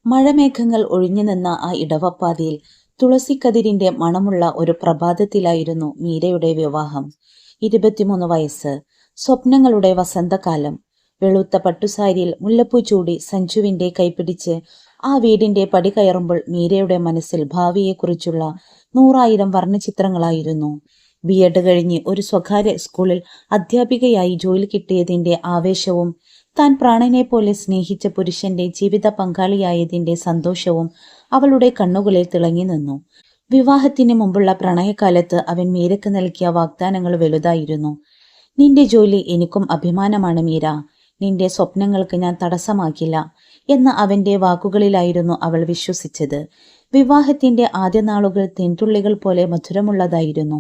മഴമേഘങ്ങൾ ഒഴിഞ്ഞുനിന്ന ആ ഇടവപ്പാതിയിൽ തുളസിക്കതിരിന്റെ മണമുള്ള ഒരു പ്രഭാതത്തിലായിരുന്നു മീരയുടെ വിവാഹം. 23 വയസ്സ്, സ്വപ്നങ്ങളുടെ വസന്തകാലം. വെളുത്ത പട്ടുസാരിയിൽ മുല്ലപ്പൂ ചൂടി സഞ്ജുവിന്റെ കൈപിടിച്ച് ആ വീടിന്റെ പടി കയറുമ്പോൾ മീരയുടെ മനസ്സിൽ ഭാവിയെക്കുറിച്ചുള്ള 100,000 വർണ്ണചിത്രങ്ങളായിരുന്നു. ബി.എഡ് കഴിഞ്ഞ് ഒരു സ്വകാര്യ സ്കൂളിൽ അധ്യാപികയായി ജോലി കിട്ടിയതിന്റെ ആവേശവും, താൻ പ്രാണനെ പോലെ സ്നേഹിച്ച പുരുഷന്റെ ജീവിത പങ്കാളിയായതിന്റെ സന്തോഷവും അവളുടെ കണ്ണുകളിൽ തിളങ്ങി നിന്നു. വിവാഹത്തിന് മുമ്പുള്ള പ്രണയകാലത്ത് അവൻ മീരയ്ക്ക് നൽകിയ വാഗ്ദാനങ്ങൾ വലുതായിരുന്നു. നിന്റെ ജോലി എനിക്കും അഭിമാനമാണ് മീര, നിന്റെ സ്വപ്നങ്ങൾക്ക് ഞാൻ തടസ്സമാക്കില്ല എന്ന അവന്റെ വാക്കുകളിലായിരുന്നു അവൾ വിശ്വസിച്ചത്. വിവാഹത്തിന്റെ ആദ്യ നാളുകൾ തേൻതുള്ളികൾ പോലെ മധുരമുള്ളതായിരുന്നു.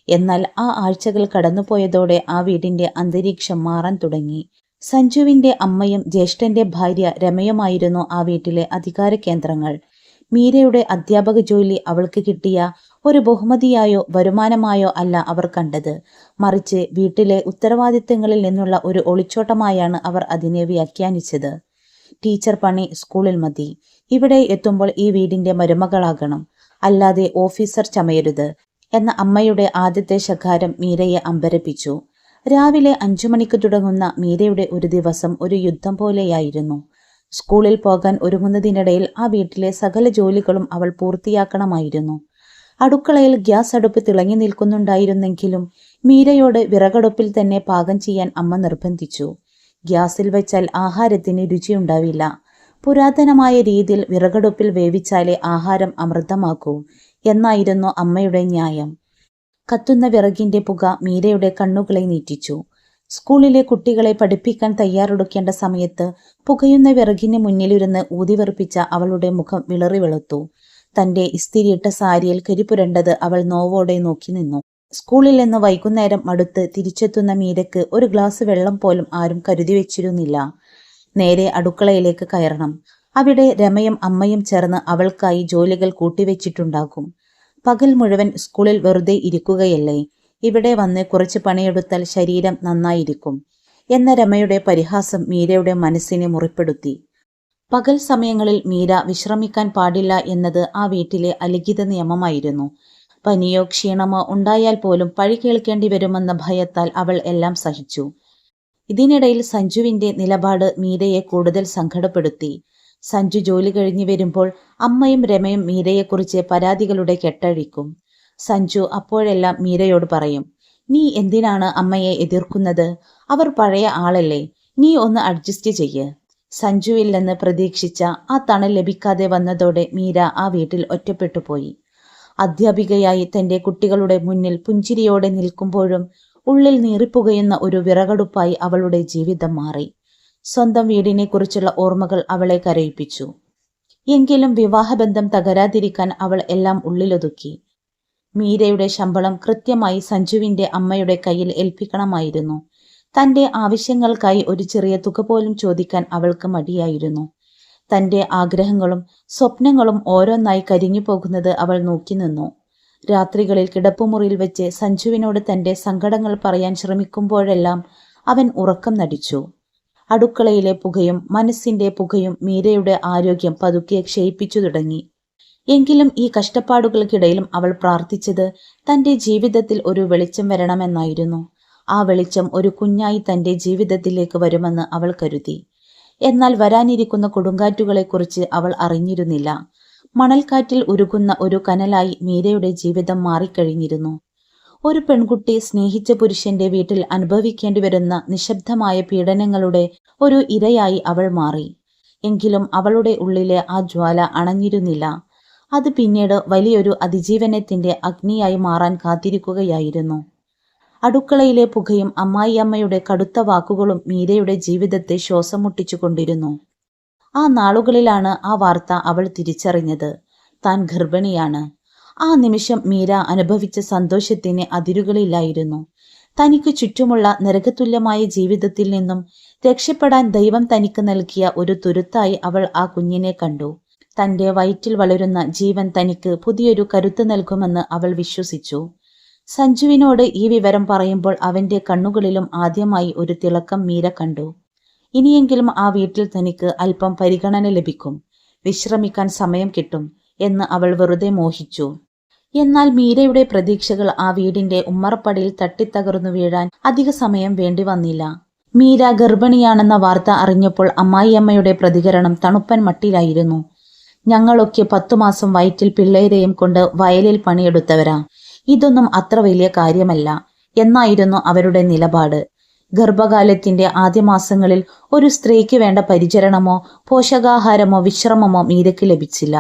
എന്നാൽ ആ ആഴ്ചകൾ കടന്നുപോയതോടെ ആ വീടിന്റെ അന്തരീക്ഷം മാറാൻ തുടങ്ങി. സഞ്ജുവിന്റെ അമ്മയും ജ്യേഷ്ഠന്റെ ഭാര്യ രമയുമായിരുന്നു ആ വീട്ടിലെ അധികാര കേന്ദ്രങ്ങൾ. മീരയുടെ അധ്യാപക ജോലി അവൾക്ക് കിട്ടിയ ഒരു ബഹുമതിയായോ വരുമാനമായോ അല്ല അവർ കണ്ടത്. മറിച്ച് വീട്ടിലെ ഉത്തരവാദിത്തങ്ങളിൽ നിന്നുള്ള ഒരു ഒളിച്ചോട്ടമായാണ് അവർ അതിനെ വ്യാഖ്യാനിച്ചത്. ടീച്ചർ പണി സ്കൂളിൽ മതി, ഇവിടെ എത്തുമ്പോൾ ഈ വീടിന്റെ മരുമകളാകണം, അല്ലാതെ ഓഫീസർ ചമയരുത് എന്ന അമ്മയുടെ ആദ്യത്തെ ശകാരം മീരയെ അമ്പരപ്പിച്ചു. രാവിലെ 5 മണിക്ക് തുടങ്ങുന്ന മീരയുടെ ഒരു ദിവസം ഒരു യുദ്ധം പോലെയായിരുന്നു. സ്കൂളിൽ പോകാൻ ഒരുങ്ങുന്നതിനിടയിൽ ആ വീട്ടിലെ സകല ജോലികളും അവൾ പൂർത്തിയാക്കണമായിരുന്നു. അടുക്കളയിൽ ഗ്യാസ് അടുപ്പ് തിളങ്ങി നിൽക്കുന്നുണ്ടായിരുന്നെങ്കിലും മീരയോട് വിറകടുപ്പിൽ തന്നെ പാകം ചെയ്യാൻ അമ്മ നിർബന്ധിച്ചു. ഗ്യാസിൽ വെച്ചാൽ ആഹാരത്തിന് രുചിയുണ്ടാവില്ല, പുരാതനമായ രീതിയിൽ വിറകടുപ്പിൽ വേവിച്ചാലേ ആഹാരം അമൃതമാക്കൂ എന്നായിരുന്നു അമ്മയുടെ ന്യായം. കത്തുന്ന വിറകിന്റെ പുക മീരയുടെ കണ്ണുകളെ നീറ്റിച്ചു. സ്കൂളിലെ കുട്ടികളെ പഠിപ്പിക്കാൻ തയ്യാറെടുക്കേണ്ട സമയത്ത് പുകയുന്ന വിറകിന് മുന്നിലിരുന്ന് ഊതിവെറുപ്പിച്ച അവളുടെ മുഖം വിളറി വെളുത്തു. തന്റെ ഇസ്തിരിയിട്ട സാരിയിൽ കരിപുരണ്ടത് അവൾ നോവോടെ നോക്കി നിന്നു. സ്കൂളിൽ നിന്ന് വൈകുന്നേരം മടുത്ത് തിരിച്ചെത്തുന്ന മീരയ്ക്ക് ഒരു ഗ്ലാസ് വെള്ളം പോലും ആരും കരുതി വെച്ചിരുന്നില്ല. നേരെ അടുക്കളയിലേക്ക് കയറണം. അവിടെ രമയും അമ്മയും ചേർന്ന് അവൾക്കായി ജോലികൾ കൂട്ടിവെച്ചിട്ടുണ്ടാകും. പകൽ മുഴുവൻ സ്കൂളിൽ വെറുതെ ഇരിക്കുകയല്ലേ, ഇവിടെ വന്ന് കുറച്ച് പണിയെടുത്താൽ ശരീരം നന്നായിരിക്കും എന്ന രമയുടെ പരിഹാസം മീരയുടെ മനസ്സിനെ മുറിപ്പെടുത്തി. പകൽ സമയങ്ങളിൽ മീര വിശ്രമിക്കാൻ പാടില്ല എന്നത് ആ വീട്ടിലെ അലിഖിത നിയമമായിരുന്നു. പനിയോ ക്ഷീണമോ ഉണ്ടായാൽ പോലും പഴി കേൾക്കേണ്ടി വരുമെന്ന ഭയത്താൽ അവൾ എല്ലാം സഹിച്ചു. ഇതിനിടയിൽ സഞ്ജുവിന്റെ നിലപാട് മീരയെ കൂടുതൽ സങ്കടപ്പെടുത്തി. സഞ്ജു ജോലി കഴിഞ്ഞു വരുമ്പോൾ അമ്മയും രമയും മീരയെക്കുറിച്ച് പരാതികളുടെ കെട്ടഴിക്കും. സഞ്ജു അപ്പോഴെല്ലാം മീരയോട് പറയും, നീ എന്തിനാണ് അമ്മയെ എതിർക്കുന്നത്, അവർ പഴയ ആളല്ലേ, നീ ഒന്ന് അഡ്ജസ്റ്റ് ചെയ്യ്. സഞ്ജുവിൽ നിന്ന് പ്രതീക്ഷിച്ച ആ തണൽ ലഭിക്കാതെ വന്നതോടെ മീര ആ വീട്ടിൽ ഒറ്റപ്പെട്ടുപോയി. അധ്യാപികയായി തന്റെ കുട്ടികളുടെ മുന്നിൽ പുഞ്ചിരിയോടെ നിൽക്കുമ്പോഴും ഉള്ളിൽ നീറിപ്പുകയുന്ന ഒരു വിറകടുപ്പായി അവളുടെ ജീവിതം മാറി. സ്വന്തം വീടിനെ കുറിച്ചുള്ള ഓർമ്മകൾ അവളെ കരയിപ്പിച്ചു. എങ്കിലും വിവാഹബന്ധം തകരാതിരിക്കാൻ അവൾ എല്ലാം ഉള്ളിലൊതുക്കി. മീരയുടെ ശമ്പളം കൃത്യമായി സഞ്ജുവിന്റെ അമ്മയുടെ കയ്യിൽ ഏൽപ്പിക്കണമായിരുന്നു. തന്റെ ആവശ്യങ്ങൾക്കായി ഒരു ചെറിയ തുക പോലും ചോദിക്കാൻ അവൾക്ക് മടിയായിരുന്നു. തന്റെ ആഗ്രഹങ്ങളും സ്വപ്നങ്ങളും ഓരോന്നായി കരിഞ്ഞു പോകുന്നത് അവൾ നോക്കി നിന്നു. രാത്രികളിൽ കിടപ്പുമുറിയിൽ വെച്ച് സഞ്ജുവിനോട് തന്റെ സങ്കടങ്ങൾ പറയാൻ ശ്രമിക്കുമ്പോഴെല്ലാം അവൻ ഉറക്കം നടിച്ചു. അടുക്കളയിലെ പുകയും മനസ്സിന്റെ പുകയും മീരയുടെ ആരോഗ്യം പതുക്കെ ക്ഷയിപ്പിച്ചു തുടങ്ങി. എങ്കിലും ഈ കഷ്ടപ്പാടുകൾക്കിടയിലും അവൾ പ്രാർത്ഥിച്ചത് തന്റെ ജീവിതത്തിൽ ഒരു വെളിച്ചം വരണമെന്നായിരുന്നു. ആ വെളിച്ചം ഒരു കുഞ്ഞായി തന്റെ ജീവിതത്തിലേക്ക് വരുമെന്ന് അവൾ കരുതി. എന്നാൽ വരാനിരിക്കുന്ന കൊടുങ്കാറ്റുകളെക്കുറിച്ച് അവൾ അറിഞ്ഞിരുന്നില്ല. മണൽക്കാറ്റിൽ ഉരുകുന്ന ഒരു കനലായി മീരയുടെ ജീവിതം മാറിക്കഴിഞ്ഞിരുന്നു. ഒരു പെൺകുട്ടി സ്നേഹിച്ച പുരുഷന്റെ വീട്ടിൽ അനുഭവിക്കേണ്ടി വരുന്ന നിശബ്ദമായ പീഡനങ്ങളുടെ ഒരു ഇരയായി അവൾ മാറി. എങ്കിലും അവളുടെ ഉള്ളിലെ ആ ജ്വാല അണഞ്ഞിരുന്നില്ല. അത് പിന്നീട് വലിയൊരു അതിജീവനത്തിന്റെ അഗ്നിയായി മാറാൻ കാത്തിരിക്കുകയായിരുന്നു. അടുക്കളയിലെ പുകയും അമ്മായിയമ്മയുടെ കടുത്ത വാക്കുകളും മീരയുടെ ജീവിതത്തെ ശ്വാസം മുട്ടിച്ചുകൊണ്ടിരുന്നു. ആ നാളുകളിലാണ് ആ വാർത്ത അവൾ തിരിച്ചറിഞ്ഞത്. താൻ ഗർഭിണിയാണ്. ആ നിമിഷം മീര അനുഭവിച്ച സന്തോഷത്തിന് അതിരുകളില്ലായിരുന്നു. തനിക്ക് ചുറ്റുമുള്ള നരകതുല്യമായ ജീവിതത്തിൽ നിന്നും രക്ഷപ്പെടാൻ ദൈവം തനിക്ക് നൽകിയ ഒരു തുരുത്തായി അവൾ ആ കുഞ്ഞിനെ കണ്ടു. തന്റെ വയറ്റിൽ വളരുന്ന ജീവൻ തനിക്ക് പുതിയൊരു കരുത്ത് നൽകുമെന്ന് അവൾ വിശ്വസിച്ചു. സഞ്ജുവിനോട് ഈ വിവരം പറയുമ്പോൾ അവന്റെ കണ്ണുകളിലും ആദ്യമായി ഒരു തിളക്കം മീര കണ്ടു. ഇനിയെങ്കിലും ആ വീട്ടിൽ തനിക്ക് അല്പം പരിഗണന ലഭിക്കും. വിശ്രമിക്കാൻ സമയം കിട്ടും എന്ന് അവൾ വെറുതെ മോഹിച്ചു. എന്നാൽ മീരയുടെ പ്രതീക്ഷകൾ ആ വീടിന്റെ ഉമ്മറപ്പടിയിൽ തട്ടിത്തകർന്നു വീഴാൻ അധിക സമയം വേണ്ടി വന്നില്ല. മീര ഗർഭിണിയാണെന്ന വാർത്ത അറിഞ്ഞപ്പോൾ അമ്മായിയമ്മയുടെ പ്രതികരണം തണുപ്പൻ മട്ടിലായിരുന്നു. ഞങ്ങളൊക്കെ 10 മാസം വയറ്റിൽ പിള്ളേരെയും കൊണ്ട് വയലിൽ പണിയെടുത്തവരാ, ഇതൊന്നും അത്ര വലിയ കാര്യമല്ല എന്നായിരുന്നു അവരുടെ നിലപാട്. ഗർഭകാലത്തിന്റെ ആദ്യ മാസങ്ങളിൽ ഒരു സ്ത്രീക്ക് വേണ്ട പരിചരണമോ പോഷകാഹാരമോ വിശ്രമമോ മീരയ്ക്ക് ലഭിച്ചില്ല.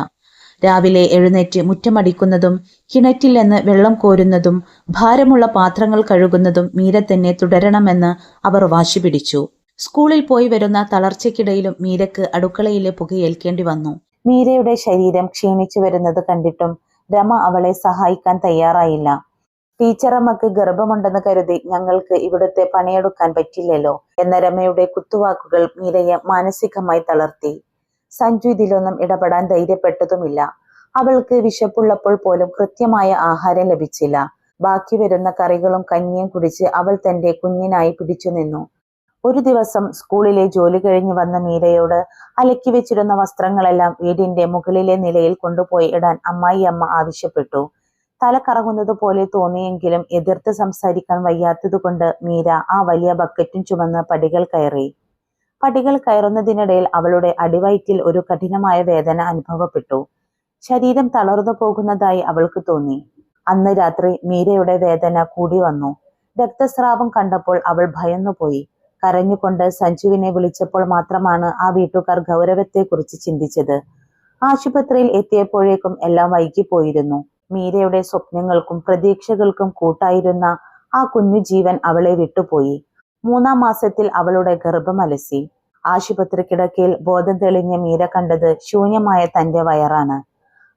രാവിലെ എഴുന്നേറ്റ് മുറ്റമടിക്കുന്നതും കിണറ്റിൽ നിന്ന് വെള്ളം കോരുന്നതും ഭാരമുള്ള പാത്രങ്ങൾ കഴുകുന്നതും മീര തന്നെ തുടരണമെന്ന് അവർ വാശി പിടിച്ചു. സ്കൂളിൽ പോയി വരുന്ന തളർച്ചയ്ക്കിടയിലും മീരയ്ക്ക് അടുക്കളയിലെ പുകയേൽക്കേണ്ടി വന്നു. മീരയുടെ ശരീരം ക്ഷീണിച്ചു വരുന്നത് കണ്ടിട്ടും രമ അവളെ സഹായിക്കാൻ തയ്യാറായില്ല. ടീച്ചറമ്മക്ക് ഗർഭമുണ്ടെന്ന് കരുതി ഞങ്ങൾക്ക് ഇവിടുത്തെ പണിയെടുക്കാൻ പറ്റില്ലല്ലോ എന്ന രമയുടെ കുത്തുവാക്കുകൾ മീരയെ മാനസികമായി തളർത്തി. സഞ്ജു ഇതിലൊന്നും ഇടപെടാൻ ധൈര്യപ്പെട്ടതുമില്ല. അവൾക്ക് വിശപ്പുള്ളപ്പോൾ പോലും കൃത്യമായ ആഹാരം ലഭിച്ചില്ല. ബാക്കി വരുന്ന കറികളും കഞ്ഞിയും കുടിച്ച് അവൾ തന്റെ കുഞ്ഞിനായി പിടിച്ചു നിന്നു. ഒരു ദിവസം സ്കൂളിലെ ജോലി കഴിഞ്ഞ് വന്ന മീരയോട് അലക്കി വെച്ചിരുന്ന വസ്ത്രങ്ങളെല്ലാം വീടിന്റെ മുകളിലെ നിലയിൽ കൊണ്ടുപോയി ഇടാൻ അമ്മായിയമ്മ ആവശ്യപ്പെട്ടു. തല കറങ്ങുന്നത് പോലെ തോന്നിയെങ്കിലും എതിർത്ത് സംസാരിക്കാൻ വയ്യാത്തതുകൊണ്ട് മീര ആ വലിയ ബക്കറ്റും ചുമന്ന് പടികൾ കയറി. പടികൾ കയറുന്നതിനിടയിൽ അവളുടെ അടിവയറ്റിൽ ഒരു കഠിനമായ വേദന അനുഭവപ്പെട്ടു. ശരീരം തളർന്നു പോകുന്നതായി അവൾക്ക് തോന്നി. അന്ന് രാത്രി മീരയുടെ വേദന കൂടി വന്നു. രക്തസ്രാവം കണ്ടപ്പോൾ അവൾ ഭയന്നുപോയി. കരഞ്ഞുകൊണ്ട് സഞ്ജുവിനെ വിളിച്ചപ്പോൾ മാത്രമാണ് ആ വീട്ടുകാർ ഗൗരവത്തെക്കുറിച്ച് ചിന്തിച്ചത്. ആശുപത്രിയിൽ എത്തിയപ്പോഴേക്കും എല്ലാം വൈകിപ്പോയിരുന്നു. മീരയുടെ സ്വപ്നങ്ങൾക്കും പ്രതീക്ഷകൾക്കും കൂട്ടായിരുന്ന ആ കുഞ്ഞു ജീവൻ അവളെ വിട്ടുപോയി. 3-ാം മാസത്തിൽ അവളുടെ ഗർഭം അലസി. ആശുപത്രി കിടക്കയിൽ ബോധം തെളിഞ്ഞ മീര കണ്ടത് ശൂന്യമായ തന്റെ വയറാണ്.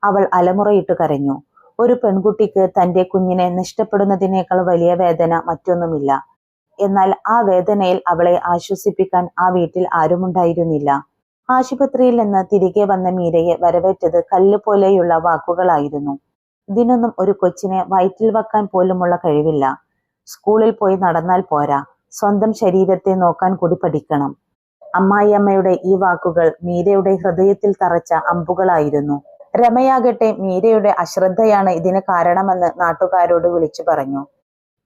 അവൾ അലമുറയിട്ട് കരഞ്ഞു. ഒരു പെൺകുട്ടിക്ക് തന്റെ കുഞ്ഞിനെ നഷ്ടപ്പെടുന്നതിനേക്കാൾ വലിയ വേദന മറ്റൊന്നുമില്ല. എന്നാൽ ആ വേദനയിൽ അവളെ ആശ്വസിപ്പിക്കാൻ ആ വീട്ടിൽ ആരുമുണ്ടായിരുന്നില്ല. ആശുപത്രിയിൽ നിന്ന് തിരികെ വന്ന മീരയെ വരവേറ്റത് കല്ലുപോലെയുള്ള വാക്കുകളായിരുന്നു. ഇതിനൊന്നും ഒരു കൊച്ചിനെ വയറ്റിൽ വെക്കാൻ പോലുമുള്ള കഴിവില്ല. സ്കൂളിൽ പോയി നടന്നാൽ പോരാ, സ്വന്തം ശരീരത്തെ നോക്കാൻ കൂടി പഠിക്കണം. അമ്മായിയമ്മയുടെ ഈ വാക്കുകൾ മീരയുടെ ഹൃദയത്തിൽ തറച്ച അമ്പുകളായിരുന്നു. രമയാകട്ടെ മീരയുടെ അശ്രദ്ധയാണ് ഇതിന് കാരണമെന്ന് നാട്ടുകാരോട് വിളിച്ചു പറഞ്ഞു.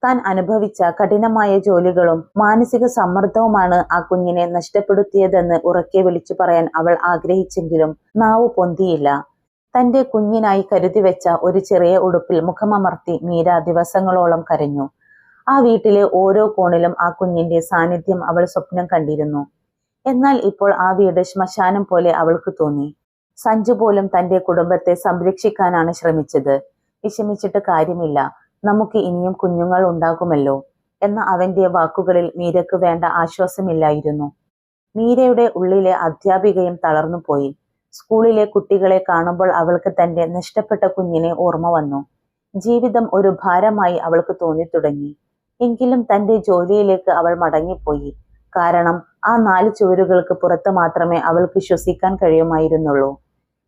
താൻ അനുഭവിച്ച കഠിനമായ ജോലികളും മാനസിക സമ്മർദ്ദവുമാണ് ആ കുഞ്ഞിനെ നഷ്ടപ്പെടുത്തിയതെന്ന് ഉറക്കെ വിളിച്ചു പറയാൻ അവൾ ആഗ്രഹിച്ചെങ്കിലും നാവ് പൊന്തിയില്ല. തന്റെ കുഞ്ഞിനായി കരുതി വെച്ച ഒരു ചെറിയ ഉടുപ്പിൽ മുഖമമർത്തി മീര ദിവസങ്ങളോളം കരഞ്ഞു. ആ വീട്ടിലെ ഓരോ കോണിലും ആ കുഞ്ഞിന്റെ സാന്നിധ്യം അവൾ സ്വപ്നം കണ്ടിരുന്നു. എന്നാൽ ഇപ്പോൾ ആ വീട് ശ്മശാനം പോലെ അവൾക്ക് തോന്നി. സഞ്ജു പോലും തന്റെ കുടുംബത്തെ സംരക്ഷിക്കാനാണ് ശ്രമിച്ചത്. വിഷമിച്ചിട്ട് കാര്യമില്ല, നമുക്ക് ഇനിയും കുഞ്ഞുങ്ങൾ ഉണ്ടാകുമല്ലോ എന്ന അവന്റെ വാക്കുകളിൽ മീരയ്ക്ക് വേണ്ട ആശ്വാസമില്ലായിരുന്നു. മീരയുടെ ഉള്ളിലെ അധ്യാപികയും തളർന്നുപോയി. സ്കൂളിലെ കുട്ടികളെ കാണുമ്പോൾ അവൾക്ക് തന്റെ നഷ്ടപ്പെട്ട കുഞ്ഞിനെ ഓർമ്മ വന്നു. ജീവിതം ഒരു ഭാരമായി അവൾക്ക് തോന്നിത്തുടങ്ങി. എങ്കിലും തന്റെ ജോലിയിലേക്ക് അവൾ മടങ്ങിപ്പോയി. കാരണം ആ 4 ചുവരുകൾക്ക് പുറത്ത് മാത്രമേ അവൾക്ക് ശ്വസിക്കാൻ കഴിയുമായിരുന്നുള്ളൂ.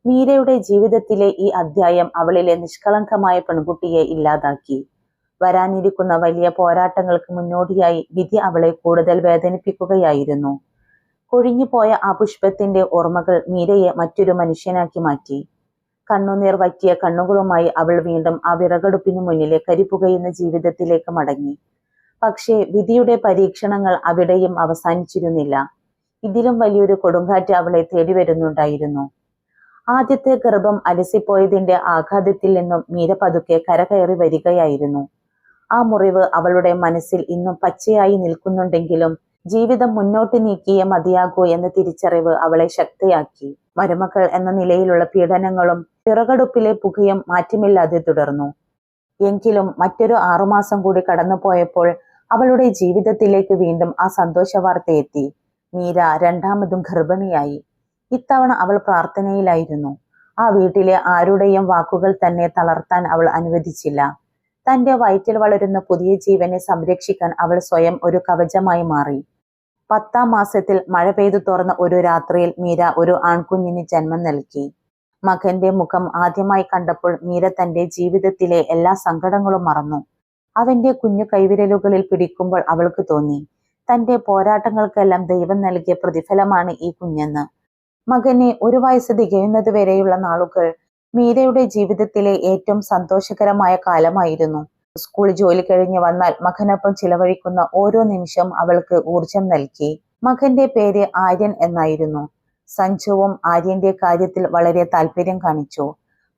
മീരയുടെ ജീവിതത്തിലെ ഈ അധ്യായം അവളിലെ നിഷ്കളങ്കമായ പെൺകുട്ടിയെ ഇല്ലാതാക്കി. വരാനിരിക്കുന്ന വലിയ പോരാട്ടങ്ങൾക്ക് മുന്നോടിയായി വിധി അവളെ കൂടുതൽ വേദനിപ്പിക്കുകയായിരുന്നു. കൊഴിഞ്ഞുപോയ ആ പുഷ്പത്തിന്റെ ഓർമ്മകൾ മീരയെ മറ്റൊരു മനുഷ്യനാക്കി മാറ്റി. കണ്ണുനീർ വറ്റിയ കണ്ണുകളുമായി അവൾ വീണ്ടും ആ വിറകടുപ്പിന് മുന്നിലെ കരിപ്പുകയുന്ന ജീവിതത്തിലേക്ക് മടങ്ങി. പക്ഷേ വിധിയുടെ പരീക്ഷണങ്ങൾ അവിടെയും അവസാനിച്ചിരുന്നില്ല. ഇതിലും വലിയൊരു കൊടുങ്കാറ്റ് അവളെ തേടി വരുന്നുണ്ടായിരുന്നു. ആദ്യത്തെ ഗർഭം അലസിപ്പോയതിന്റെ ആഘാതത്തിൽ നിന്നും മീര പതുക്കെ കരകയറി വരികയായിരുന്നു. ആ മുറിവ് അവളുടെ മനസ്സിൽ ഇന്നും പച്ചയായി നിൽക്കുന്നുണ്ടെങ്കിലും ജീവിതം മുന്നോട്ട് നീക്കിയേ മതിയാകൂ എന്ന തിരിച്ചറിവ് അവളെ ശക്തിയാക്കി. മരുമക്കൾ എന്ന നിലയിലുള്ള പീഡനങ്ങളും വിറകടുപ്പിലെ പുകയും മാറ്റമില്ലാതെ തുടർന്നു. എങ്കിലും മറ്റൊരു 6 മാസം കൂടി കടന്നുപോയപ്പോൾ അവളുടെ ജീവിതത്തിലേക്ക് വീണ്ടും ആ സന്തോഷ വാർത്ത എത്തി. മീര 2ാമതും ഗർഭിണിയായി. ഇത്തവണ അവൾ പ്രാർത്ഥനയിലായിരുന്നു. ആ വീട്ടിലെ ആരുടെയും വാക്കുകൾ തന്നെ തളർത്താൻ അവൾ അനുവദിച്ചില്ല. തന്റെ വയറ്റിൽ വളരുന്ന പുതിയ ജീവനെ സംരക്ഷിക്കാൻ അവൾ സ്വയം ഒരു കവചമായി മാറി. 10ാം മാസത്തിൽ മഴ പെയ്തു തുറന്ന ഒരു രാത്രിയിൽ മീര ഒരു ആൺകുഞ്ഞിന് ജന്മം നൽകി. മകന്റെ മുഖം ആദ്യമായി കണ്ടപ്പോൾ മീര തന്റെ ജീവിതത്തിലെ എല്ലാ സങ്കടങ്ങളും മറന്നു. അവന്റെ കുഞ്ഞു കൈവിരലുകളിൽ പിടിക്കുമ്പോൾ അവൾക്ക് തോന്നി, തന്റെ പോരാട്ടങ്ങൾക്കെല്ലാം ദൈവം നൽകിയ പ്രതിഫലമാണ് ഈ കുഞ്ഞെന്ന്. മകന് 1 വയസ്സ് തികയുന്നത് വരെയുള്ള നാളുകൾ മീരയുടെ ജീവിതത്തിലെ ഏറ്റവും സന്തോഷകരമായ കാലമായിരുന്നു. സ്കൂൾ ജോലി കഴിഞ്ഞ് വന്നാൽ മകനൊപ്പം ചിലവഴിക്കുന്ന ഓരോ നിമിഷവും അവൾക്ക് ഊർജം നൽകി. മകന്റെ പേര് ആര്യൻ എന്നായിരുന്നു. സഞ്ജുവും ആര്യന്റെ കാര്യത്തിൽ വളരെ താല്പര്യം കാണിച്ചു.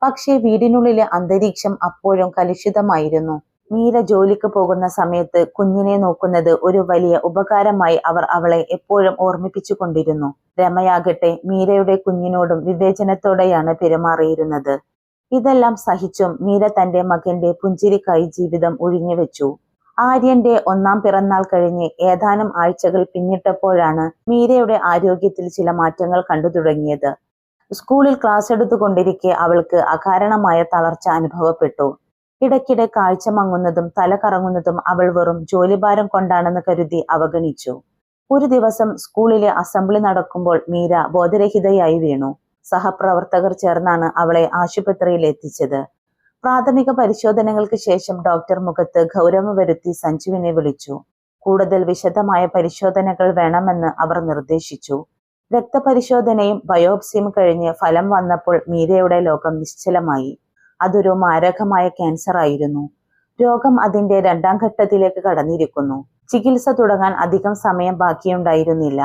പക്ഷേ വീടിനുള്ളിലെ അന്തരീക്ഷം അപ്പോഴും കലുഷിതമായിരുന്നു. മീര ജോലിക്ക് പോകുന്ന സമയത്ത് കുഞ്ഞിനെ നോക്കുന്നത് ഒരു വലിയ ഉപകാരമായി അവർ അവളെ എപ്പോഴും ഓർമ്മിപ്പിച്ചു കൊണ്ടിരുന്നു. രമയാകട്ടെ മീരയുടെ കുഞ്ഞിനോടും വിവേചനത്തോടെയാണ് പെരുമാറിയിരുന്നത്. ഇതെല്ലാം സഹിച്ചും മീര തന്റെ മകന്റെ പുഞ്ചിരിക്കായി ജീവിതം ഒഴിഞ്ഞുവെച്ചു. ആര്യന്റെ 1-ാം പിറന്നാൾ കഴിഞ്ഞ് ഏതാനും ആഴ്ചകൾ പിന്നിട്ടപ്പോഴാണ് മീരയുടെ ആരോഗ്യത്തിൽ ചില മാറ്റങ്ങൾ കണ്ടു തുടങ്ങിയത്. സ്കൂളിൽ ക്ലാസ് എടുത്തുകൊണ്ടിരിക്കെ അവൾക്ക് അകാരണമായ തളർച്ച അനുഭവപ്പെട്ടു. ഇടയ്ക്കിടെ കാഴ്ച മങ്ങുന്നതും തല കറങ്ങുന്നതും അവൾ വെറും ജോലിഭാരം കൊണ്ടാണെന്ന് കരുതി അവഗണിച്ചു. ഒരു ദിവസം സ്കൂളിലെ അസംബ്ലി നടക്കുമ്പോൾ മീര ബോധരഹിതയായി വീണു. സഹപ്രവർത്തകർ ചേർന്നാണ് അവളെ ആശുപത്രിയിൽ എത്തിച്ചത്. പ്രാഥമിക പരിശോധനകൾക്ക് ശേഷം ഡോക്ടർ മുഖത്ത് ഗൗരവം വരുത്തി സഞ്ജുവിനെ വിളിച്ചു. കൂടുതൽ വിശദമായ പരിശോധനകൾ വേണമെന്ന് അവർ നിർദ്ദേശിച്ചു. രക്തപരിശോധനയും ബയോപ്സിയും കഴിഞ്ഞ് ഫലം വന്നപ്പോൾ മീരയുടെ ലോകം നിശ്ചലമായി. അതൊരു മാരകമായ ക്യാൻസർ ആയിരുന്നു. രോഗം അതിന്റെ 2-ാം ഘട്ടത്തിലേക്ക് കടന്നിരിക്കുന്നു. ചികിത്സ തുടങ്ങാൻ അധികം സമയം ബാക്കിയുണ്ടായിരുന്നില്ല.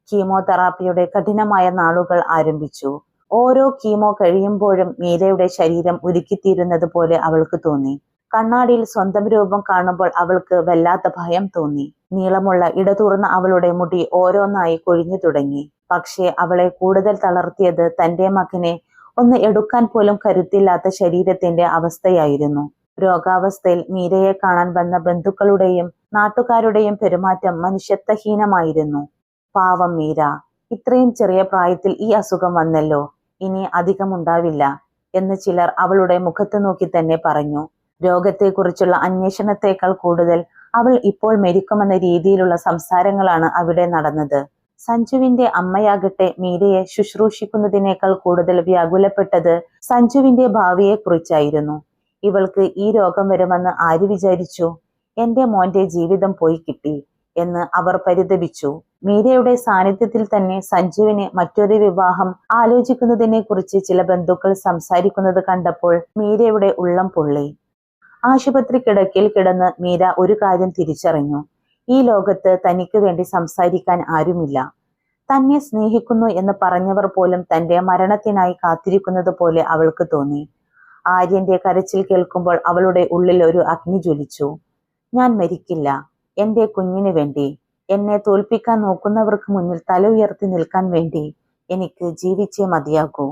കീമോതെറാപ്പിയുടെ കഠിനമായ നാളുകൾ ആരംഭിച്ചു. ഓരോ കീമോ കഴിയുമ്പോഴും മീരയുടെ ശരീരം ഉരുക്കിത്തീരുന്നത് പോലെ അവൾക്ക് തോന്നി. കണ്ണാടിയിൽ സ്വന്തം രൂപം കാണുമ്പോൾ അവൾക്ക് വല്ലാത്ത ഭയം തോന്നി. നീളമുള്ള ഇടതൂർന്ന അവളുടെ മുടി ഓരോന്നായി കൊഴിഞ്ഞു തുടങ്ങി. പക്ഷേ അവളെ കൂടുതൽ തളർത്തിയത് തന്റെ മകനെ ഒന്ന് എടുക്കാൻ പോലും കരുത്തില്ലാത്ത ശരീരത്തിന്റെ അവസ്ഥയായിരുന്നു. രോഗാവസ്ഥയിൽ മീരയെ കാണാൻ വന്ന ബന്ധുക്കളുടെയും നാട്ടുകാരുടെയും പെരുമാറ്റം മനുഷ്യത്വഹീനമായിരുന്നു. പാവം മീര, ഇത്രയും ചെറിയ പ്രായത്തിൽ ഈ അസുഖം വന്നല്ലോ, ഇനി അധികമുണ്ടാവില്ല എന്ന് ചിലർ അവളുടെ മുഖത്ത് നോക്കി തന്നെ പറഞ്ഞു. രോഗത്തെക്കുറിച്ചുള്ള അന്വേഷണത്തെക്കാൾ കൂടുതൽ അവൾ ഇപ്പോൾ മരിക്കുമെന്ന രീതിയിലുള്ള സംസാരങ്ങളാണ് അവിടെ നടന്നത്. സഞ്ജുവിന്റെ അമ്മയാകട്ടെ മീരയെ ശുശ്രൂഷിക്കുന്നതിനേക്കാൾ കൂടുതൽ വ്യാകുലപ്പെട്ടത് സഞ്ജുവിന്റെ ഭാവിയെക്കുറിച്ചായിരുന്നു. ഇവൾക്ക് ഈ രോഗം വരുമെന്ന് ആര് വിചാരിച്ചു? എന്റെ മോന്റെ ജീവിതം പോയി കിട്ടി എന്ന് അവർ പരിതപിച്ചു. മീരയുടെ സാന്നിധ്യത്തിൽ തന്നെ സഞ്ജുവിന് മറ്റൊരു വിവാഹം ആലോചിക്കുന്നതിനെ കുറിച്ച് ചില ബന്ധുക്കൾ സംസാരിക്കുന്നത് കണ്ടപ്പോൾ മീരയുടെ ഉള്ളം പൊള്ളി. ആശുപത്രി കിടക്കയിൽ കിടന്ന് മീര ഒരു കാര്യം തിരിച്ചറിഞ്ഞു. ഈ ലോകത്ത് തനിക്ക് വേണ്ടി സംസാരിക്കാൻ ആരുമില്ല. തന്നെ സ്നേഹിക്കുന്നു എന്ന് പറഞ്ഞവർ പോലും തന്റെ മരണത്തിനായി കാത്തിരിക്കുന്നത് പോലെ അവൾക്ക് തോന്നി. ആര്യന്റെ കരച്ചിൽ കേൾക്കുമ്പോൾ അവളുടെ ഉള്ളിൽ ഒരു അഗ്നി ജ്വലിച്ചു. ഞാൻ മരിക്കില്ല. എന്റെ കുഞ്ഞിന് വേണ്ടി, എന്നെ തോൽപ്പിക്കാൻ നോക്കുന്നവർക്ക് മുന്നിൽ തല ഉയർത്തി നിൽക്കാൻ വേണ്ടി എനിക്ക് ജീവിച്ചേ മതിയാകൂ.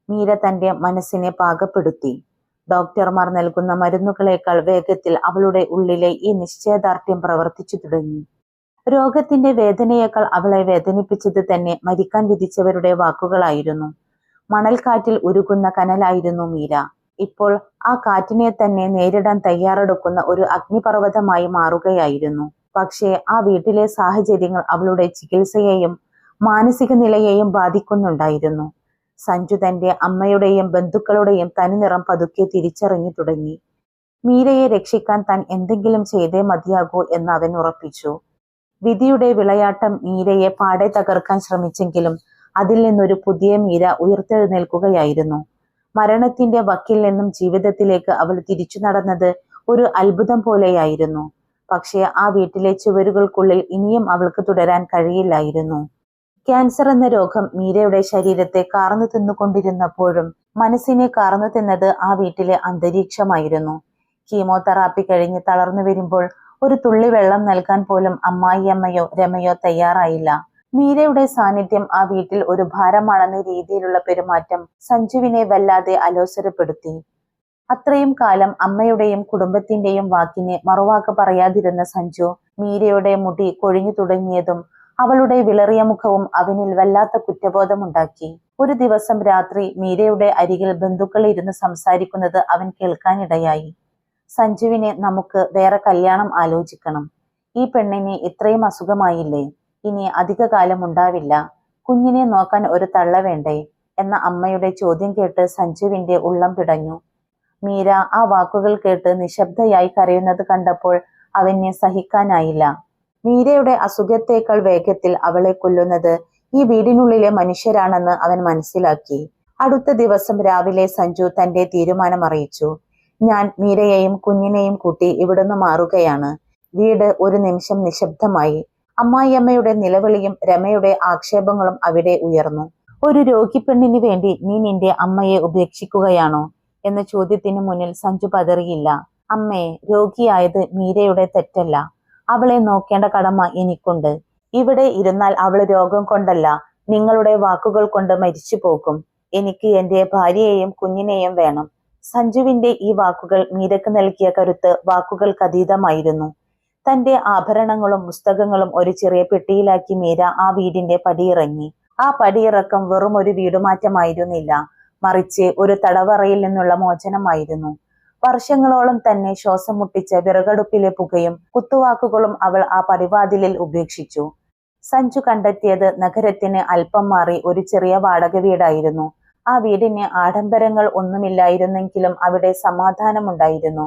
മീര തന്റെ മനസ്സിനെ പാകപ്പെടുത്തി. ഡോക്ടർമാർ നൽകുന്ന മരുന്നുകളേക്കാൾ വേഗത്തിൽ അവളുടെ ഉള്ളിലെ ഈ നിശ്ചയദാർഢ്യം പ്രവർത്തിച്ചു തുടങ്ങി. രോഗത്തിന്റെ വേദനയേക്കാൾ അവളെ വേദനിപ്പിച്ചത് തന്നെ മരിക്കാൻ വിധിച്ചവരുടെ വാക്കുകളായിരുന്നു. മണൽക്കാറ്റിൽ ഉരുകുന്ന കനലായിരുന്നു മീര. ഇപ്പോൾ ആ കാറ്റിനെ തന്നെ നേരിടാൻ തയ്യാറെടുക്കുന്ന ഒരു അഗ്നിപർവ്വതമായി മാറുകയായിരുന്നു. പക്ഷേ ആ വീട്ടിലെ സാഹചര്യങ്ങൾ അവളുടെ ചികിത്സയെയും മാനസിക നിലയെയും ബാധിക്കുന്നുണ്ടായിരുന്നു. സഞ്ജു തന്റെ അമ്മയുടെയും ബന്ധുക്കളുടെയും തനിനിറം പതുക്കെ തിരിച്ചറിഞ്ഞു തുടങ്ങി. മീരയെ രക്ഷിക്കാൻ താൻ എന്തെങ്കിലും ചെയ്തേ മതിയാകൂ എന്ന് അവൻ ഉറപ്പിച്ചു. വിധിയുടെ വിളയാട്ടം മീരയെ പാടെ തകർക്കാൻ ശ്രമിച്ചെങ്കിലും അതിൽ നിന്നൊരു പുതിയ മീര ഉയർത്തെഴുന്നേൽക്കുകയായിരുന്നു. മരണത്തിന്റെ വക്കിൽ നിന്നും ജീവിതത്തിലേക്ക് അവൾ തിരിച്ചു നടന്നത് ഒരു അത്ഭുതം പോലെയായിരുന്നു. പക്ഷേ ആ വീട്ടിലെ ചുവരുകൾക്കുള്ളിൽ ഇനിയും അവൾക്ക് തുടരാൻ കഴിയില്ലായിരുന്നു. ക്യാൻസർ എന്ന രോഗം മീരയുടെ ശരീരത്തെ കാർന്നു തിന്നുകൊണ്ടിരുന്നപ്പോഴും മനസ്സിനെ കാർന്നു തിന്നത് ആ വീട്ടിലെ അന്തരീക്ഷമായിരുന്നു. കീമോതെറാപ്പി കഴിഞ്ഞ് തളർന്നു വരുമ്പോൾ ഒരു തുള്ളി വെള്ളം നൽകാൻ പോലും അമ്മായിയമ്മയോ രമയോ തയ്യാറായില്ല. മീരയുടെ സാന്നിധ്യം ആ വീട്ടിൽ ഒരു ഭാരമാണെന്ന രീതിയിലുള്ള പെരുമാറ്റം സഞ്ജുവിനെ വല്ലാതെ അലോസരപ്പെടുത്തി. അത്രയും കാലം അമ്മയുടെയും കുടുംബത്തിന്റെയും വാക്കിനെ മറുവാക്ക് പറയാതിരുന്ന സഞ്ജു മീരയുടെ മുടി കൊഴിഞ്ഞു തുടങ്ങിയതും അവളുടെ വിളറിയ മുഖവും അവനിൽ വല്ലാത്ത കുറ്റബോധമുണ്ടാക്കി. ഒരു ദിവസം രാത്രി മീരയുടെ അരികിൽ ബന്ധുക്കൾ ഇരുന്ന് സംസാരിക്കുന്നത് അവൻ കേൾക്കാനിടയായി. സഞ്ജുവിനെ നമുക്ക് വേറെ കല്യാണം ആലോചിക്കണം. ഈ പെണ്ണിന് ഇത്രയും അസുഖമായില്ലേ, ഇനി അധിക കാലം ഉണ്ടാവില്ല. കുഞ്ഞിനെ നോക്കാൻ ഒരു തള്ള വേണ്ടേ എന്ന അമ്മയുടെ ചോദ്യം കേട്ട് സഞ്ജുവിന്റെ ഉള്ളം പിടഞ്ഞു. മീര ആ വാക്കുകൾ കേട്ട് നിശബ്ദയായി കരയുന്നത് കണ്ടപ്പോൾ അവന് സഹിക്കാനായില്ല. മീരയുടെ അസുഖത്തേക്കാൾ വേഗത്തിൽ അവളെ കൊല്ലുന്നത് ഈ വീടിനുള്ളിലെ മനുഷ്യരാണെന്ന് അവൻ മനസ്സിലാക്കി. അടുത്ത ദിവസം രാവിലെ സഞ്ജു തന്റെ തീരുമാനം അറിയിച്ചു. ഞാൻ മീരയെയും കുഞ്ഞിനെയും കൂട്ടി ഇവിടുന്ന് മാറുകയാണ്. വീട് ഒരു നിമിഷം നിശബ്ദമായി. അമ്മായിയമ്മയുടെ നിലവിളിയും രമയുടെ ആക്ഷേപങ്ങളും അവിടെ ഉയർന്നു. ഒരു രോഗിപ്പെണ്ണിന് വേണ്ടി നീ നിന്റെ അമ്മയെ ഉപേക്ഷിക്കുകയാണോ എന്ന ചോദ്യത്തിന് മുന്നിൽ സഞ്ജു പതറിയില്ല. അമ്മേ, രോഗിയായത് മീരയുടെ തെറ്റല്ല. അവളെ നോക്കേണ്ട കടമ എനിക്കുണ്ട്. ഇവിടെ ഇരുന്നാൽ അവൾ രോഗം കൊണ്ടല്ല, നിങ്ങളുടെ വാക്കുകൾ കൊണ്ട് മരിച്ചു പോകും. എനിക്ക് എന്റെ ഭാര്യയെയും കുഞ്ഞിനെയും വേണം. സഞ്ജുവിന്റെ ഈ വാക്കുകൾ മീരക്ക് നൽകിയ കരുത്ത് വാക്കുകൾക്കതീതമായിരുന്നു. തന്റെ ആഭരണങ്ങളും പുസ്തകങ്ങളും ഒരു ചെറിയ പെട്ടിയിലാക്കി മീര ആ വീടിന്റെ പടിയിറങ്ങി. ആ പടിയിറക്കം വെറും ഒരു വീടുമാറ്റമായിരുന്നില്ല, മറിച്ച് ഒരു തടവറയിൽ നിന്നുള്ള മോചനമായിരുന്നു. വർഷങ്ങളോളം തന്നെ ശ്വാസം മുട്ടിച്ച വിറകടുപ്പിലെ പുകയും കുത്തുവാക്കുകളും അവൾ ആ പടിവാതിലിൽ ഉപേക്ഷിച്ചു. സഞ്ജു കണ്ടെത്തിയത് നഗരത്തിന് അല്പം മാറി ഒരു ചെറിയ വാടക വീടായിരുന്നു. ആ വീടിന് ആഡംബരങ്ങൾ ഒന്നുമില്ലായിരുന്നെങ്കിലും അവിടെ സമാധാനമുണ്ടായിരുന്നു.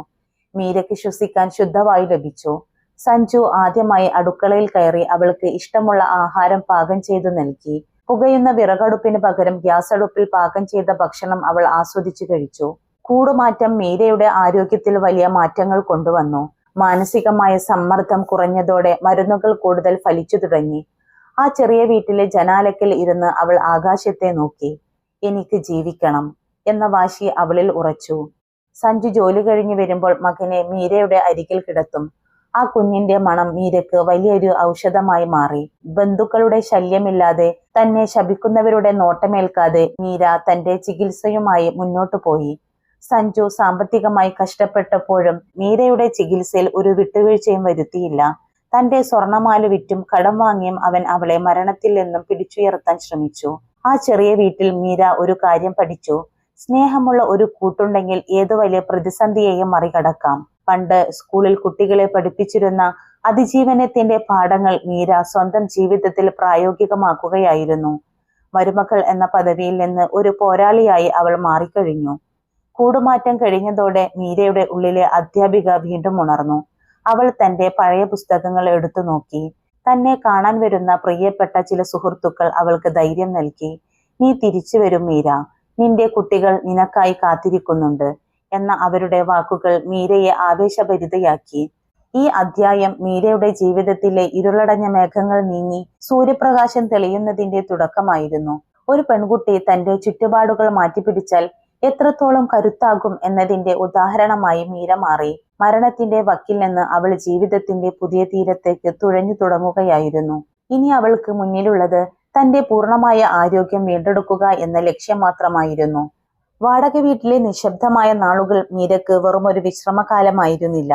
മീരയ്ക്ക് ശ്വസിക്കാൻ ശുദ്ധവായു ലഭിച്ചു. സഞ്ജു ആദ്യമായി അടുക്കളയിൽ കയറി അവൾക്ക് ഇഷ്ടമുള്ള ആഹാരം പാകം ചെയ്തു നൽകി. പുകയുന്ന വിറകടുപ്പിന് പകരം ഗ്യാസ് അടുപ്പിൽ പാകം ചെയ്ത ഭക്ഷണം അവൾ ആസ്വദിച്ചു കഴിച്ചു. കൂടുമാറ്റം മീരയുടെ ആരോഗ്യത്തിൽ വലിയ മാറ്റങ്ങൾ കൊണ്ടുവന്നു. മാനസികമായ സമ്മർദ്ദം കുറഞ്ഞതോടെ മരുന്നുകൾ കൂടുതൽ ഫലിച്ചു തുടങ്ങി. ആ ചെറിയ വീട്ടിലെ ജനാലയ്ക്കൽ ഇരുന്ന് അവൾ ആകാശത്തെ നോക്കി. എനിക്ക് ജീവിക്കണം എന്ന വാശി അവളിൽ ഉറച്ചു. സഞ്ജു ജോലി കഴിഞ്ഞു വരുമ്പോൾ മകനെ മീരയുടെ അരികിൽ കിടത്തും. ആ കുഞ്ഞിന്റെ മണം മീരയ്ക്ക് വലിയൊരു ഔഷധമായി മാറി. ബന്ധുക്കളുടെ ശല്യമില്ലാതെ, തന്നെ ശപിക്കുന്നവരുടെ നോട്ടമേൽക്കാതെ മീര തന്റെ ചികിത്സയുമായി മുന്നോട്ടു പോയി. സഞ്ജു സാമ്പത്തികമായി കഷ്ടപ്പെട്ടപ്പോഴും മീരയുടെ ചികിത്സയിൽ ഒരു വിട്ടുവീഴ്ചയും വരുത്തിയില്ല. തന്റെ സ്വർണമാല വിറ്റും കടം വാങ്ങിയും അവൻ അവളെ മരണത്തിൽ നിന്നും പിടിച്ചുയർത്താൻ ശ്രമിച്ചു. ആ ചെറിയ വീട്ടിൽ മീര ഒരു കാര്യം പഠിച്ചു. സ്നേഹമുള്ള ഒരു കൂട്ടുണ്ടെങ്കിൽ ഏതു വലിയ പ്രതിസന്ധിയെയും മറികടക്കാം. പണ്ട് സ്കൂളിൽ കുട്ടികളെ പഠിപ്പിച്ചിരുന്ന അതിജീവനത്തിന്റെ പാഠങ്ങൾ മീര സ്വന്തം ജീവിതത്തിൽ പ്രായോഗികമാക്കുകയായിരുന്നു. മരുമകൾ എന്ന പദവിയിൽ നിന്ന് ഒരു പോരാളിയായി അവൾ മാറിക്കഴിഞ്ഞു. കൂടുമാറ്റം കഴിഞ്ഞതോടെ മീരയുടെ ഉള്ളിലെ അധ്യാപിക വീണ്ടും ഉണർന്നു. അവൾ തന്റെ പഴയ പുസ്തകങ്ങൾ എടുത്തു നോക്കി. തന്നെ കാണാൻ വരുന്ന പ്രിയപ്പെട്ട ചില സുഹൃത്തുക്കൾ അവൾക്ക് ധൈര്യം നൽകി. നീ തിരിച്ചു വരും മീര, നിന്റെ കുട്ടികൾ നിനക്കായി കാത്തിരിക്കുന്നുണ്ട് എന്ന അവരുടെ വാക്കുകൾ മീരയെ ആവേശഭരിതയാക്കി. ഈ അധ്യായം മീരയുടെ ജീവിതത്തിലെ ഇരുളടഞ്ഞ മേഘങ്ങൾ നീങ്ങി സൂര്യപ്രകാശം തെളിയുന്നതിന്റെ തുടക്കമായിരുന്നു. ഒരു പെൺകുട്ടി തന്റെ ചുറ്റുപാടുകൾ മാറ്റിപ്പിടിച്ചാൽ എത്രത്തോളം കരുത്താകും എന്നതിന്റെ ഉദാഹരണമായി മീര മാറി. മരണത്തിന്റെ വക്കിൽ നിന്ന് അവൾ ജീവിതത്തിന്റെ പുതിയ തീരത്തേക്ക് തുഴഞ്ഞു തുടങ്ങുകയായിരുന്നു. ഇനി അവൾക്ക് മുന്നിലുള്ളത് തന്റെ പൂർണ്ണമായ ആരോഗ്യം വീണ്ടെടുക്കുക എന്ന ലക്ഷ്യം മാത്രമായിരുന്നു. വാടക വീട്ടിലെ നിശബ്ദമായ നാളുകൾ മീരക്ക് വെറും ഒരു വിശ്രമകാലമായിരുന്നില്ല,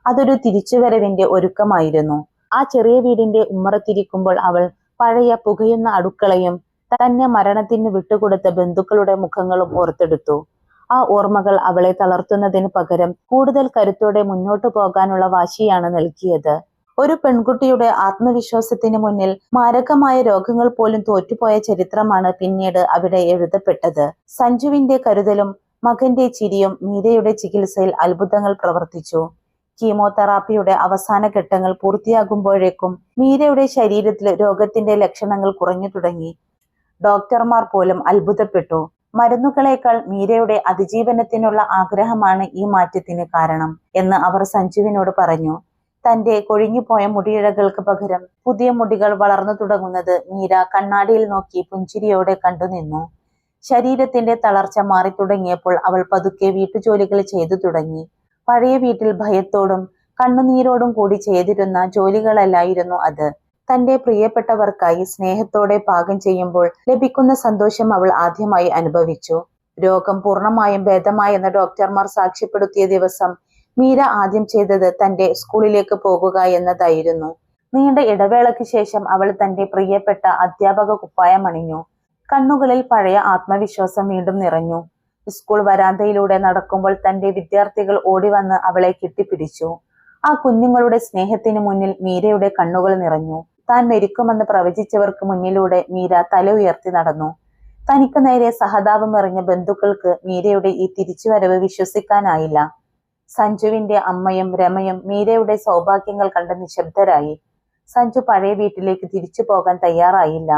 അതൊരു തിരിച്ചുവരവിന്റെ ഒരുക്കമായിരുന്നു. ആ ചെറിയ വീടിന്റെ ഉമ്മറത്തിരിക്കുമ്പോൾ അവൾ പഴയ പുകയുന്ന അടുക്കളയും തന്നെ മരണത്തിന് വിട്ടുകൊടുത്ത ബന്ധുക്കളുടെ മുഖങ്ങളും ഓർത്തെടുത്തു. ആ ഓർമ്മകൾ അവളെ തളർത്തുന്നതിന് പകരം കൂടുതൽ കരുത്തോടെ മുന്നോട്ടു പോകാനുള്ള വാശിയാണ് നൽകിയത്. ഒരു പെൺകുട്ടിയുടെ ആത്മവിശ്വാസത്തിന് മുന്നിൽ മാരകമായ രോഗങ്ങൾ പോലും തോറ്റുപോയ ചരിത്രമാണ് പിന്നീട് അവിടെ എഴുതപ്പെട്ടത്. സഞ്ജുവിന്റെ കരുതലും മകന്റെ ചിരിയും മീരയുടെ ചികിത്സയിൽ അത്ഭുതങ്ങൾ പ്രവർത്തിച്ചു. കീമോതെറാപ്പിയുടെ അവസാന ഘട്ടങ്ങൾ പൂർത്തിയാകുമ്പോഴേക്കും മീരയുടെ ശരീരത്തിൽ രോഗത്തിന്റെ ലക്ഷണങ്ങൾ കുറഞ്ഞു തുടങ്ങി. ഡോക്ടർമാർ പോലും അത്ഭുതപ്പെട്ടു. മരുന്നുകളേക്കാൾ മീരയുടെ അതിജീവനത്തിനുള്ള ആഗ്രഹമാണ് ഈ മാറ്റത്തിന് കാരണം എന്ന് അവർ സഞ്ജുവിനോട് പറഞ്ഞു. തന്റെ കൊഴിഞ്ഞുപോയ മുടിയിഴകൾക്ക് പകരം പുതിയ മുടികൾ വളർന്നു തുടങ്ങുന്നത് മീര കണ്ണാടിയിൽ നോക്കി പുഞ്ചിരിയോടെ കണ്ടുനിന്നു. ശരീരത്തിന്റെ തളർച്ച മാറി തുടങ്ങിയപ്പോൾ അവൾ പതുക്കെ വീട്ടുജോലികൾ ചെയ്തു തുടങ്ങി. പഴയ വീട്ടിൽ ഭയത്തോടും കണ്ണുനീരോടും കൂടി ചെയ്തിരുന്ന ജോലികളല്ലായിരുന്നു അത്. തന്റെ പ്രിയപ്പെട്ടവർക്കായി സ്നേഹത്തോടെ പാകം ചെയ്യുമ്പോൾ ലഭിക്കുന്ന സന്തോഷം അവൾ ആദ്യമായി അനുഭവിച്ചു. രോഗം പൂർണ്ണമായും ഭേദമായെന്ന് ഡോക്ടർമാർ സാക്ഷ്യപ്പെടുത്തിയ ദിവസം മീര ആദ്യം ചെയ്തത് തന്റെ സ്കൂളിലേക്ക് പോകുക എന്നതായിരുന്നു. നീണ്ട ഇടവേളയ്ക്ക് ശേഷം അവൾ തന്റെ പ്രിയപ്പെട്ട അധ്യാപക കുപ്പായം അണിഞ്ഞു. കണ്ണുകളിൽ പഴയ ആത്മവിശ്വാസം വീണ്ടും നിറഞ്ഞു. സ്കൂൾ വരാന്തയിലൂടെ നടക്കുമ്പോൾ തന്റെ വിദ്യാർത്ഥികൾ ഓടിവന്ന് അവളെ കെട്ടിപ്പിടിച്ചു. ആ കുഞ്ഞുങ്ങളുടെ സ്നേഹത്തിന് മുന്നിൽ മീരയുടെ കണ്ണുകൾ നിറഞ്ഞു. താൻ മരിക്കുമെന്ന് പ്രവചിച്ചവർക്ക് മുന്നിലൂടെ മീര തല ഉയർത്തി നടന്നു. തനിക്ക് നേരെ സഹതാപം എറിഞ്ഞ ബന്ധുക്കൾക്ക് മീരയുടെ ഈ തിരിച്ചുവരവ് വിശ്വസിക്കാനായില്ല. സഞ്ജുവിന്റെ അമ്മയും രമയും മീരയുടെ സൗഭാഗ്യങ്ങൾ കണ്ട് നിശബ്ദരായി. സഞ്ജു പഴയ വീട്ടിലേക്ക് തിരിച്ചു പോകാൻ തയ്യാറായില്ല.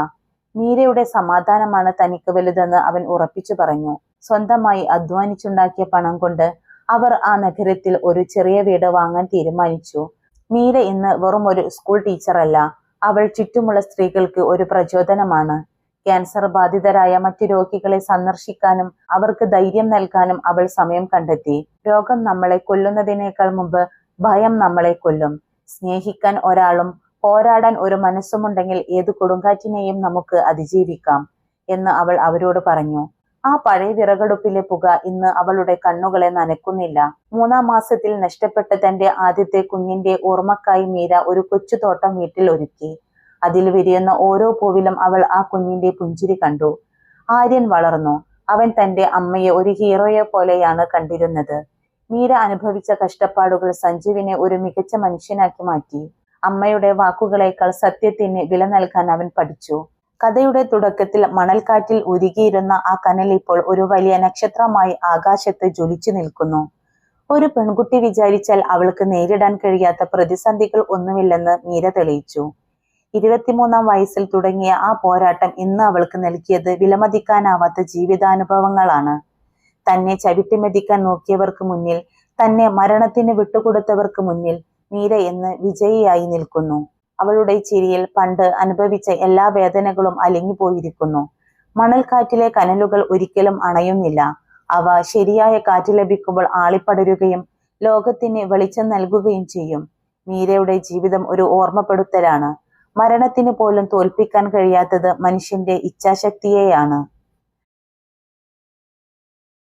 മീരയുടെ സമാധാനമാണ് തനിക്ക് വലുതെന്ന് അവൻ ഉറപ്പിച്ചു പറഞ്ഞു. സ്വന്തമായി അധ്വാനിച്ചുണ്ടാക്കിയ പണം കൊണ്ട് അവർ ആ നഗരത്തിൽ ഒരു ചെറിയ വീട് വാങ്ങാൻ തീരുമാനിച്ചു. മീര ഇന്ന് വെറും ഒരു സ്കൂൾ ടീച്ചറല്ല, അവൾ ചുറ്റുമുള്ള സ്ത്രീകൾക്ക് ഒരു പ്രചോദനമാണ്. ക്യാൻസർ ബാധിതരായ മറ്റു രോഗികളെ സന്ദർശിക്കാനും അവർക്ക് ധൈര്യം നൽകാനും അവൾ സമയം കണ്ടെത്തി. രോഗം നമ്മളെ കൊല്ലുന്നതിനേക്കാൾ മുമ്പ് ഭയം നമ്മളെ കൊല്ലും. സ്നേഹിക്കാൻ ഒരാളും പോരാടാൻ ഒരു മനസ്സുമുണ്ടെങ്കിൽ ഏത് കൊടുങ്കാറ്റിനെയും നമുക്ക് അതിജീവിക്കാം എന്ന് അവൾ അവരോട് പറഞ്ഞു. ആ പഴയ വിറകടുപ്പിലെ പുക ഇന്ന് അവളുടെ കണ്ണുകളെ നനയ്ക്കുന്നില്ല. 3-ാം മാസത്തിൽ നഷ്ടപ്പെട്ട തന്റെ ആദ്യത്തെ കുഞ്ഞിന്റെ ഓർമ്മക്കായി മീര ഒരു കൊച്ചു തോട്ടം വീട്ടിൽ ഒരുക്കി. അതിൽ വിരിയുന്ന ഓരോ പൂവിലും അവൾ ആ കുഞ്ഞിന്റെ പുഞ്ചിരി കണ്ടു. ആര്യൻ വളർന്നു. അവൻ തന്റെ അമ്മയെ ഒരു ഹീറോയെ പോലെയാണ് കണ്ടിരുന്നത്. മീര അനുഭവിച്ച കഷ്ടപ്പാടുകൾ സഞ്ജുവിനെ ഒരു മികച്ച മനുഷ്യനാക്കി മാറ്റി. അമ്മയുടെ വാക്കുകളേക്കാൾ സത്യത്തിന് വില നൽകാൻ അവൻ പഠിച്ചു. കഥയുടെ തുടക്കത്തിൽ മണൽക്കാറ്റിൽ ഉരുകിയിരുന്ന ആ കനൽ ഇപ്പോൾ ഒരു വലിയ നക്ഷത്രമായി ആകാശത്ത് ജ്വലിച്ചു നിൽക്കുന്നു. ഒരു പെൺകുട്ടി വിചാരിച്ചാൽ അവൾക്ക് നേരിടാൻ കഴിയാത്ത പ്രതിസന്ധികൾ ഒന്നുമില്ലെന്ന് മീര തെളിയിച്ചു. 23-ാം വയസ്സിൽ തുടങ്ങിയ ആ പോരാട്ടം ഇന്ന് അവൾക്ക് നൽകിയത് വിലമതിക്കാനാവാത്ത ജീവിതാനുഭവങ്ങളാണ്. തന്നെ ചവിട്ടിമെതിക്കാൻ നോക്കിയവർക്ക് മുന്നിൽ, തന്നെ മരണത്തിന് വിട്ടുകൊടുത്തവർക്ക് മുന്നിൽ മീര എന്ന് വിജയിയായി നിൽക്കുന്നു. അവളുടെ ചിരിയിൽ പണ്ട് അനുഭവിച്ച എല്ലാ വേദനകളും അലിഞ്ഞുപോയിരിക്കുന്നു. മണൽക്കാറ്റിലെ കനലുകൾ ഒരിക്കലും അണയുന്നില്ല. അവ ശരിയായ കാറ്റ് ലഭിക്കുമ്പോൾ ആളിപ്പടരുകയും ലോകത്തിന് വെളിച്ചം നൽകുകയും ചെയ്യും. മീരയുടെ ജീവിതം ഒരു ഓർമ്മപ്പെടുത്തലാണ്. മരണത്തിന് പോലും തോൽപ്പിക്കാൻ കഴിയാത്തത് മനുഷ്യന്റെ ഇച്ഛാശക്തിയെയാണ്.